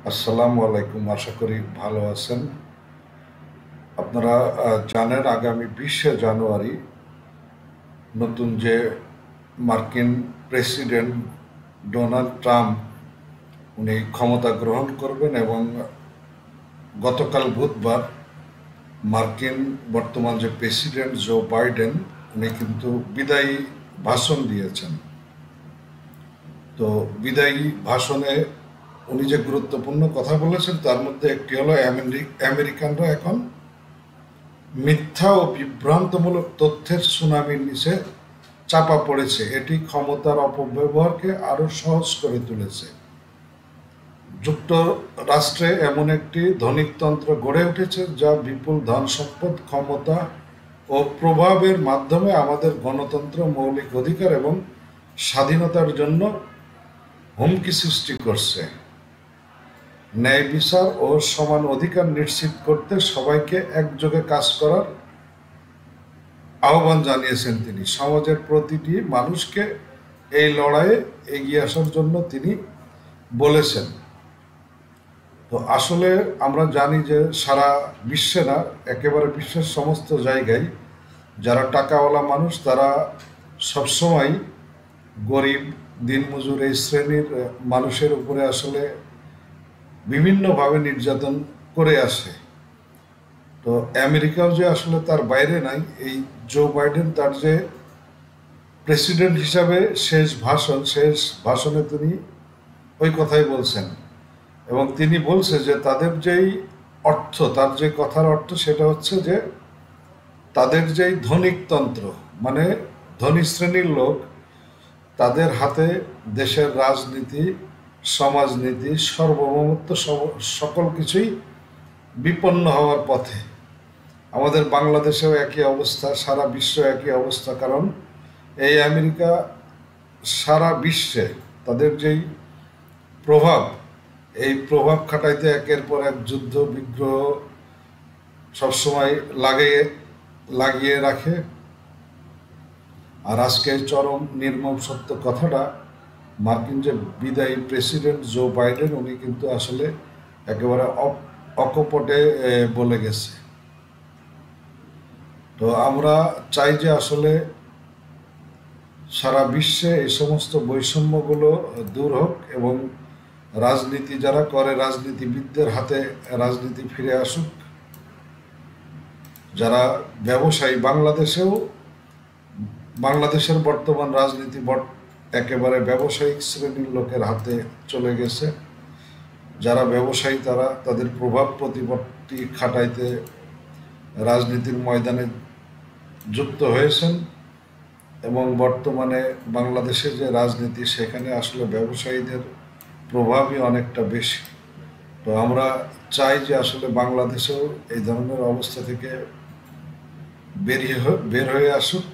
আসসালামু আলাইকুম। আশা করি ভালো আছেন। আপনারা জানেন আগামী 20শে জানুয়ারি নতুন যে মার্কিন প্রেসিডেন্ট ডোনাল্ড ট্রাম্প উনি ক্ষমতা গ্রহণ করবেন এবং গতকাল বুধবার মার্কিন বর্তমান যে প্রেসিডেন্ট জো বাইডেন উনি কিন্তু বিদায়ী ভাষণ দিয়েছেন। তো বিদায়ী ভাষণে উনি যে গুরুত্বপূর্ণ কথা বলেছেন তার মধ্যে একটি হলো আমেরিকানরা এখন মিথ্যা ও বিভ্রান্তমূলক তথ্যের সুনামির নিচে চাপা পড়েছে। এটি ক্ষমতার অপব্যবহারকে আরো সহজ করে তুলেছে। যুক্তরাষ্ট্রে এমন একটি ধনিকতন্ত্র গড়ে উঠেছে যা বিপুল ধন সম্পদ, ক্ষমতা ও প্রভাবের মাধ্যমে আমাদের গণতন্ত্র, মৌলিক অধিকার এবং স্বাধীনতার জন্য হুমকি সৃষ্টি করছে। ন্যায় বিচার ও সমান অধিকার নিশ্চিত করতে সবাইকে একযোগে কাজ করার আহ্বান জানিয়েছেন তিনি। সমাজের প্রতিটি মানুষকে এই লড়াইয়ে এগিয়ে আসার জন্য তিনি বলেছেন। তো আসলে আমরা জানি যে সারা বিশ্বে না, একেবারে বিশ্বের সমস্ত জায়গায় যারা টাকাওয়ালা মানুষ তারা সবসময় গরিব দিনমজুর এই শ্রেণীর মানুষের উপরে আসলে বিভিন্নভাবে নির্যাতন করে আসে। তো আমেরিকাও যে আসলে তার বাইরে নাই, এই জো বাইডেন তার যে প্রেসিডেন্ট হিসাবে শেষ ভাষণে তিনি ওই কথাই বলছেন এবং তিনি বলছে যে তাদের যেই অর্থ, তার যে কথার অর্থ সেটা হচ্ছে যে তাদের যেই ধনিকতন্ত্র, মানে ধনী শ্রেণীর লোক, তাদের হাতে দেশের রাজনীতি, সমাজনীতি, সার্বভৌমত্ব সকল কিছুই বিপন্ন হওয়ার পথে। আমাদের বাংলাদেশেও একই অবস্থা, সারা বিশ্ব একই অবস্থা। কারণ এই আমেরিকা সারা বিশ্বে তাদের যেই প্রভাব, এই প্রভাব খাটাইতে একের পর এক যুদ্ধ বিগ্রহ সবসময় লাগিয়ে রাখে। আর আজকে চরম নির্মম সত্য কথাটা, মার্কিন যে বিদায়ী প্রেসিডেন্ট জো বাইডেন উনি কিন্তু আসলে একেবারে অকপটে বলে গেছে। তো আমরা চাই যে আসলে সারা বিশ্বে এই সমস্ত বৈষম্যগুলো দূর হোক এবং রাজনীতি যারা করে রাজনীতিবিদদের হাতে রাজনীতি ফিরে আসুক। যারা ব্যবসায়ী, বাংলাদেশের বর্তমান রাজনীতি একেবারে ব্যবসায়িক শ্রেণীর লোকের হাতে চলে গেছে। যারা ব্যবসায়ী তারা তাদের প্রভাব প্রতিপত্তি খাটাইতে রাজনীতির ময়দানে যুক্ত হয়েছেন এবং বর্তমানে বাংলাদেশে যে রাজনীতি সেখানে আসলে ব্যবসায়ীদের প্রভাবই অনেকটা বেশি। তো আমরা চাই যে আসলে বাংলাদেশেও এই ধরনের অবস্থা থেকে বের হয়ে আসুক